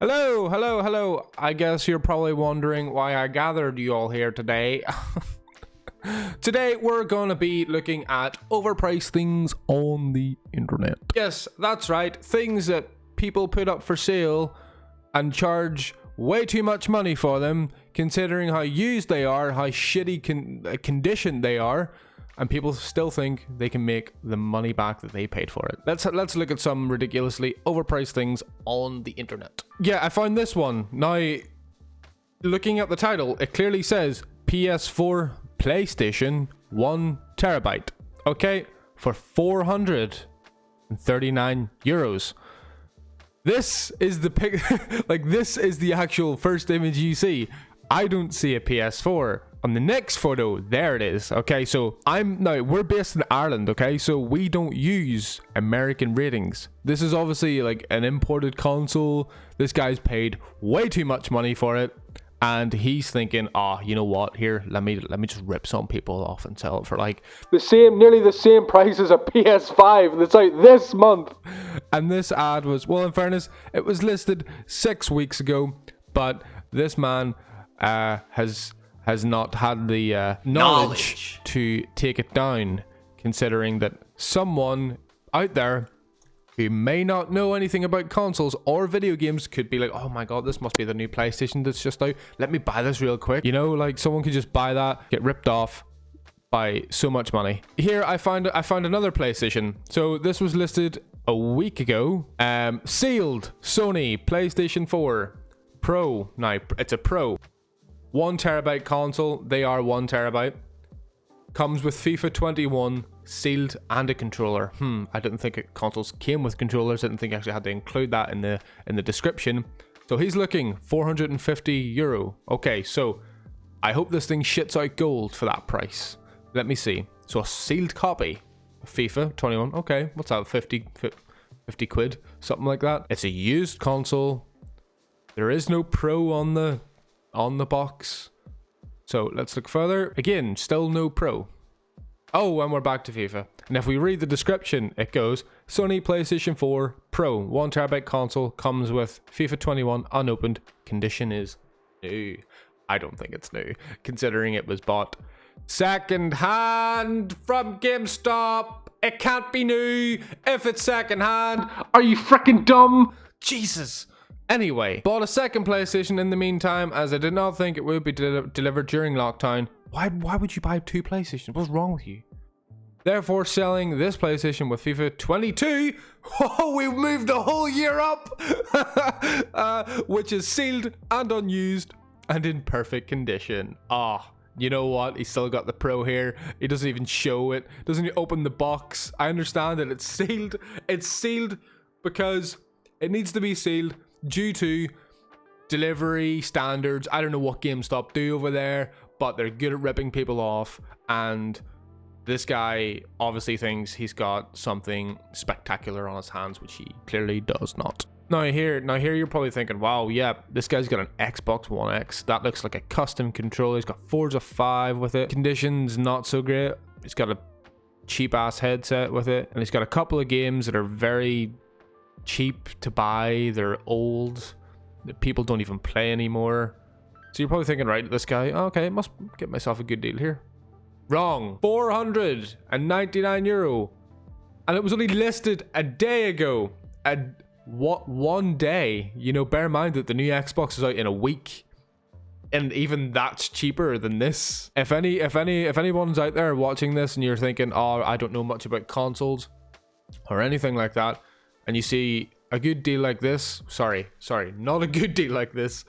Hello, hello, hello. I guess you're probably wondering why I gathered you all here today. Today, we're going to be looking at overpriced things on the internet. Yes, that's right. Things that people put up for sale and charge way too much money for them, considering how used they are, how shitty condition they are, and people still think they can make the money back that they paid for it. Let's look at some ridiculously overpriced things on the internet. Yeah, I found this one. Now, looking at the title, it clearly says PS4 PlayStation 1 terabyte. Okay, for 439 euros. This is the pic like this is the actual first image you see. I don't see a PS4. On the next photo, there it is. Okay, so we're based in Ireland, okay? So we don't use American ratings. This is obviously like an imported console. This guy's paid way too much money for it. And he's thinking, you know what? Here, let me just rip some people off and sell it for like nearly the same price as a PS5 that's out this month. And this ad was, well, in fairness, it was listed 6 weeks ago, but this man has not had the knowledge to take it down, considering that someone out there who may not know anything about consoles or video games could be like, oh my god, this must be the new PlayStation that's just out. Let me buy this real quick. You know, like someone could just buy that, get ripped off by so much money. Here I found another PlayStation. So this was listed a week ago. Sealed Sony PlayStation 4 Pro. Now it's a Pro. 1 terabyte console. They are 1 terabyte. Comes with FIFA 21 sealed and a controller. I didn't think consoles came with controllers. I didn't think I actually had to include that in the description. So he's looking 450 euro. Okay, so I hope this thing shits out gold for that price. Let me see. So a sealed copy of FIFA 21. Okay, what's that? 50 quid, something like that. It's a used console. There is no Pro on the box. So let's look further. Again, still no Pro. Oh, and we're back to FIFA. And if we read the description, it goes, Sony PlayStation 4 Pro 1 terabyte console comes with FIFA 21 unopened. Condition is new. I don't think it's new, considering it was bought second hand from GameStop. It can't be new if it's second hand. Are you freaking dumb? Jesus. Anyway, bought a second PlayStation in the meantime, as I did not think it would be delivered during lockdown. Why would you buy 2 PlayStations? What's wrong with you? Therefore, selling this PlayStation with FIFA 22. Oh, we've moved the whole year up! Which is sealed and unused and in perfect condition. You know what? He's still got the Pro here. He doesn't even show it. Doesn't even open the box. I understand that it's sealed. It's sealed because it needs to be sealed due to delivery standards. I don't know what GameStop do over there, but they're good at ripping people off, and this guy obviously thinks he's got something spectacular on his hands, which he clearly does not. Now here you're probably thinking, wow, yeah, this guy's got an Xbox One X. That looks like a custom controller. He's got Forza 5 with it. Conditions not so great. He's got a cheap ass headset with it, and he's got a couple of games that are very cheap to buy. They're old, that people don't even play anymore. So you're probably thinking, right, this guy, okay, must get myself a good deal here. Wrong. 499 euro, and it was only listed a day ago. One day? You know, bear in mind that the new Xbox is out in a week, and even that's cheaper than this. If anyone's out there watching this and you're thinking, I don't know much about consoles or anything like that, and you see a good deal like this, sorry, not a good deal like this,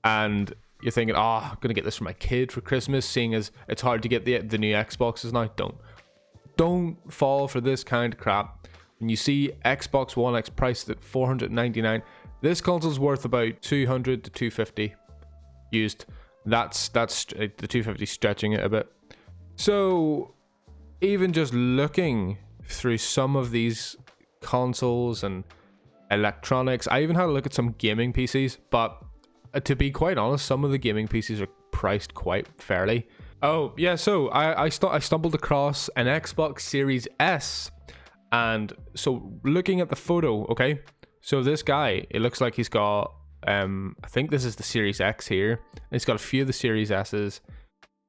and you're thinking, I'm gonna get this for my kid for Christmas, seeing as it's hard to get the new Xboxes now, don't fall for this kind of crap. When you see Xbox One X priced at 499, this console's worth about 200 to 250 used. That's the 250 stretching it a bit. So even just looking through some of these consoles and electronics, I even had a look at some gaming PCs, but to be quite honest, some of the gaming PCs are priced quite fairly. Oh yeah, so I stumbled across an Xbox Series S, and so looking at the photo, okay, so this guy, it looks like he's got I think this is the Series X here. It's got a few of the Series S's.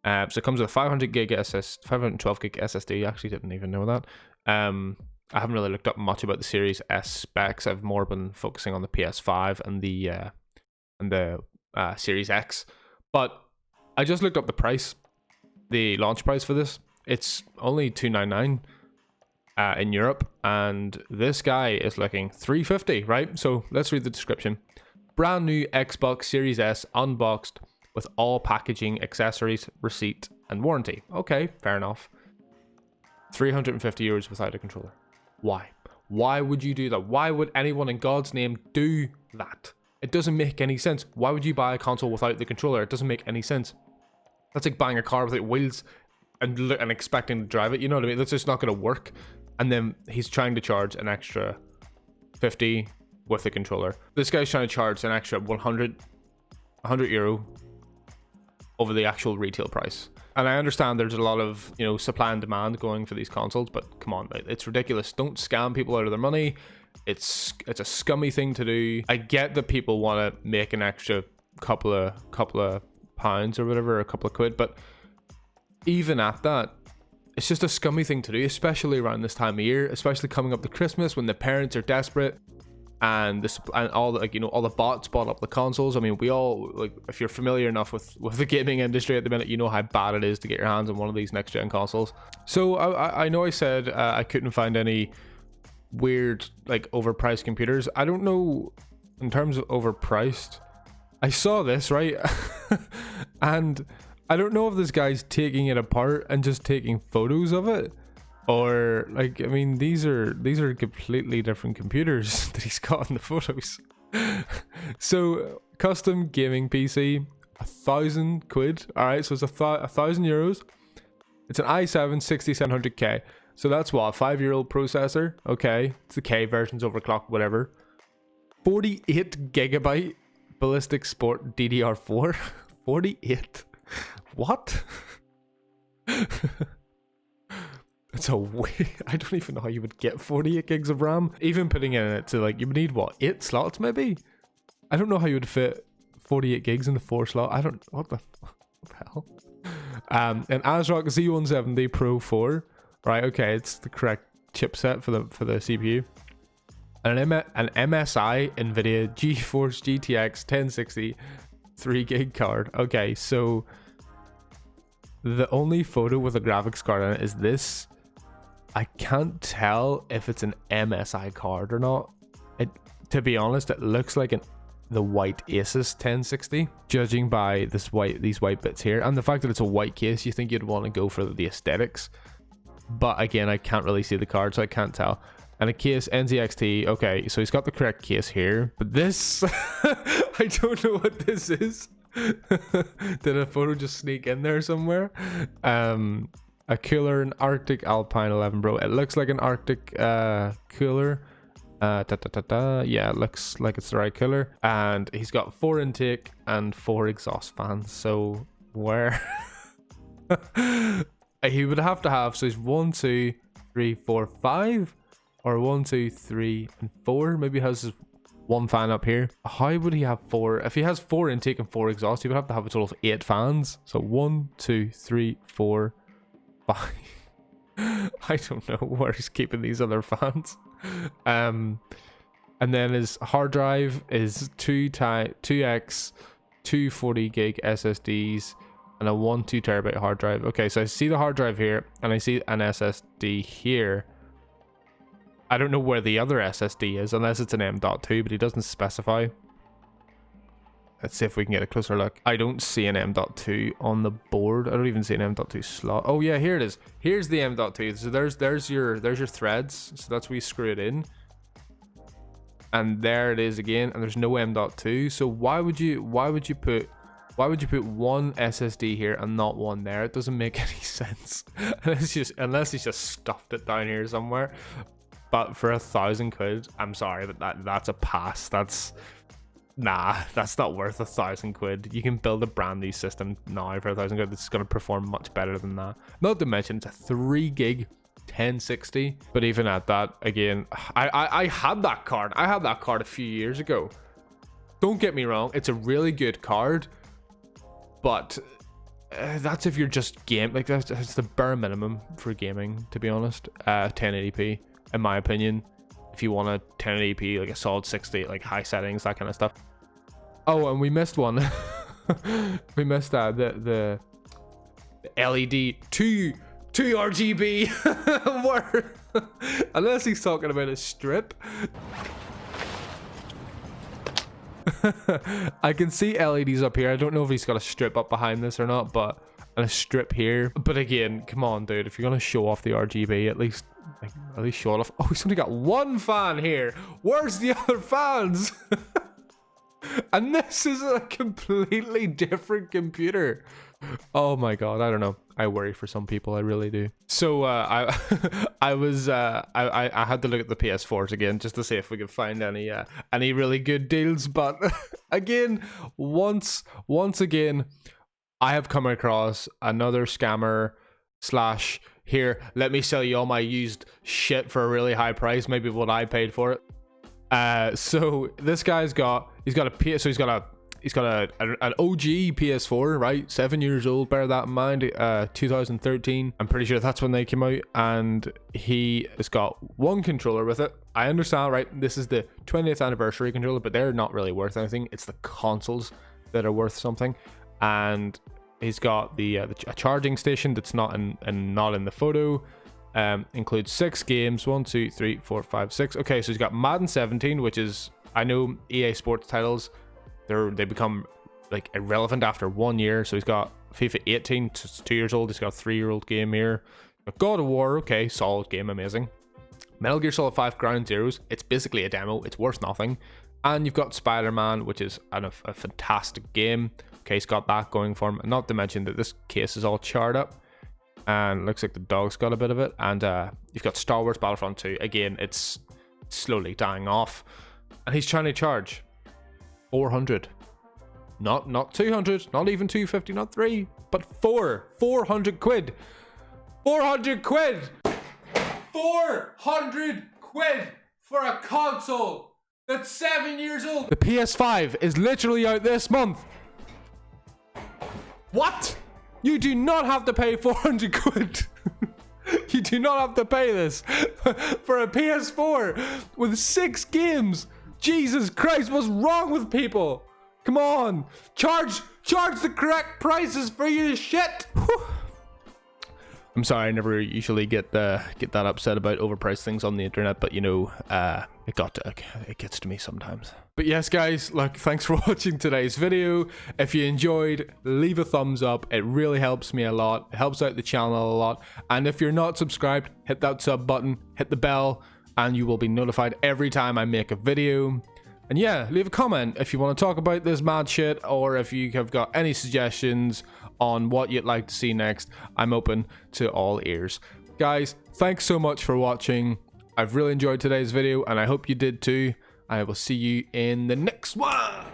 So it comes with a 512 gig SSD. I actually didn't even know that. I haven't really looked up much about the Series S specs. I've more been focusing on the PS5 and the Series X. But I just looked up the price, the launch price for this. It's only $299 in Europe, and this guy is looking $350, right? So let's read the description. Brand new Xbox Series S unboxed with all packaging, accessories, receipt, and warranty. Okay, fair enough. €350 without a controller. Why? Why would you do that? Why would anyone in God's name do that? It doesn't make any sense. Why would you buy a console without the controller? It doesn't make any sense. That's like buying a car without wheels and expecting to drive it. You know what I mean? That's just not going to work. And then he's trying to charge an extra 50 with the controller. This guy's trying to charge an extra 100 euro over the actual retail price. And I understand there's a lot of, you know, supply and demand going for these consoles, but come on, mate, it's ridiculous. Don't scam people out of their money. It's a scummy thing to do. I get that people want to make an extra couple of pounds or whatever, a couple of quid, but even at that, it's just a scummy thing to do, especially around this time of year, especially coming up to Christmas when the parents are desperate. And all the, like, you know, all the bots bought up the consoles. I mean, we all, like, if you're familiar enough with the gaming industry at the minute, you know how bad it is to get your hands on one of these next gen consoles. So I know I said I couldn't find any weird, like, overpriced computers. I don't know in terms of overpriced. I saw this, right? And I don't know if this guy's taking it apart and just taking photos of it. Or, like, I mean, these are completely different computers that he's got in the photos. So, custom gaming PC, 1,000 quid. All right, so it's €1,000. It's an i7 6700K. So that's what, a 5-year-old processor. Okay, it's the K version's overclocked, whatever. 48 gigabyte ballistic sport DDR4. 48. What? It's a way. I don't even know how you would get 48 gigs of RAM. Even putting in it to, like, you would need what, 8 slots maybe? I don't know how you would fit 48 gigs in the 4 slot. I don't, what the hell? An ASRock Z170 Pro 4. Right, okay, it's the correct chipset for the CPU. And an MSI NVIDIA GeForce GTX 1060 3 gig card. Okay, so the only photo with a graphics card in it is this. I can't tell if it's an MSI card or not. To be honest, it looks like the white Asus 1060, judging by these white bits here, and the fact that it's a white case. You think you'd want to go for the aesthetics, but again, I can't really see the card, so I can't tell. And a case, NZXT. Okay, so he's got the correct case here, but this, I don't know what this is. Did a photo just sneak in there somewhere? A cooler, an Arctic Alpine 11 Pro. It looks like an Arctic cooler. Yeah, it looks like it's the right cooler. And he's got 4 intake and 4 exhaust fans. So where he would have to have, so he's 1, 2, 3, 4, 5, or 1, 2, 3, and 4. Maybe he has his 1 fan up here. How would he have 4? If he has 4 intake and 4 exhaust, he would have to have a total of 8 fans. So 1, 2, 3, 4, 5. I don't know where he's keeping these other fans. And then his hard drive is 2x 240 gig SSDs and a 2 terabyte hard drive. Okay, so I see the hard drive here and I see an SSD here. I don't know where the other SSD is unless it's an M.2, but he doesn't specify. Let's see if we can get a closer look. I don't see an M.2 on the board. I don't even see an M.2 slot. Oh yeah, here it is. Here's the M.2. So there's your threads. So that's where you screw it in. And there it is again. And there's no M.2. So why would you put one SSD here and not one there? It doesn't make any sense. Unless he's just stuffed it down here somewhere. But for 1,000 quid, I'm sorry, but that's a pass. That's not worth 1,000 quid. You can build a brand new system now for 1,000 quid that's going to perform much better than that. Not to mention it's a 3 gig 1060. But even at that, again, I had that card. I had that card a few years ago. Don't get me wrong, it's a really good card, but that's if you're just like that's the bare minimum for gaming, to be honest. 1080p, in my opinion. If you want a 1080p, like a solid 60, like high settings, that kind of stuff. Oh, and we missed one. We missed the LED 2 RGB word. Unless he's talking about a strip. I can see LEDs up here. I don't know if he's got a strip up behind this or not, but and a strip here. But again, come on, dude. If you're gonna show off the RGB, at least show it off. Oh, he's only got one fan here. Where's the other fans? And this is a completely different computer. Oh my god, I don't know. I worry for some people, I really do. So I had to look at the PS4s again just to see if we could find any really good deals. But again, once again, I have come across another scammer slash here. Let me sell you all my used shit for a really high price, maybe what I paid for it. So this guy's got an OG PS4, right? 7 years old, bear that in mind. 2013, I'm pretty sure that's when they came out, and he has got one controller with it. I understand, right? This is the 20th anniversary controller, but they're not really worth anything. It's the consoles that are worth something. And he's got a charging station that's not in the photo. Includes 6 games. 1, 2, 3, 4, 5, 6. Okay, so he's got Madden 17, which is, I know EA Sports titles, they become like irrelevant after 1 year. So he's got FIFA 18, 2 years old. He's got a 3-year-old game here. God of War, okay, solid game, amazing. Metal Gear Solid 5 Ground Zeroes, it's basically a demo, it's worth nothing. And you've got Spider-Man, which is a fantastic game. Okay, he's got that going for him. And not to mention that this case is all charred up, and looks like the dog's got a bit of it. And you've got Star Wars Battlefront 2. Again, it's slowly dying off. And he's trying to charge 400. Not 200, not even 250, not 3, but 400 quid. 400 quid. 400 quid for a console that's 7 years old. The PS5 is literally out this month. What? You do not have to pay 400 quid. You do not have to pay this for a PS4 with 6 games. Jesus Christ, what's wrong with people? Come on, charge the correct prices for your shit. Whew. I'm sorry, I never usually get that upset about overpriced things on the internet, but you know, it gets to me sometimes. But yes, guys, look, thanks for watching today's video. If you enjoyed, leave a thumbs up. It really helps me a lot. It helps out the channel a lot. And if you're not subscribed, hit that sub button, hit the bell, and you will be notified every time I make a video. And yeah, leave a comment if you want to talk about this mad shit, or if you have got any suggestions on what you'd like to see next. I'm open to all ears. Guys, thanks so much for watching. I've really enjoyed today's video, and I hope you did too. I will see you in the next one.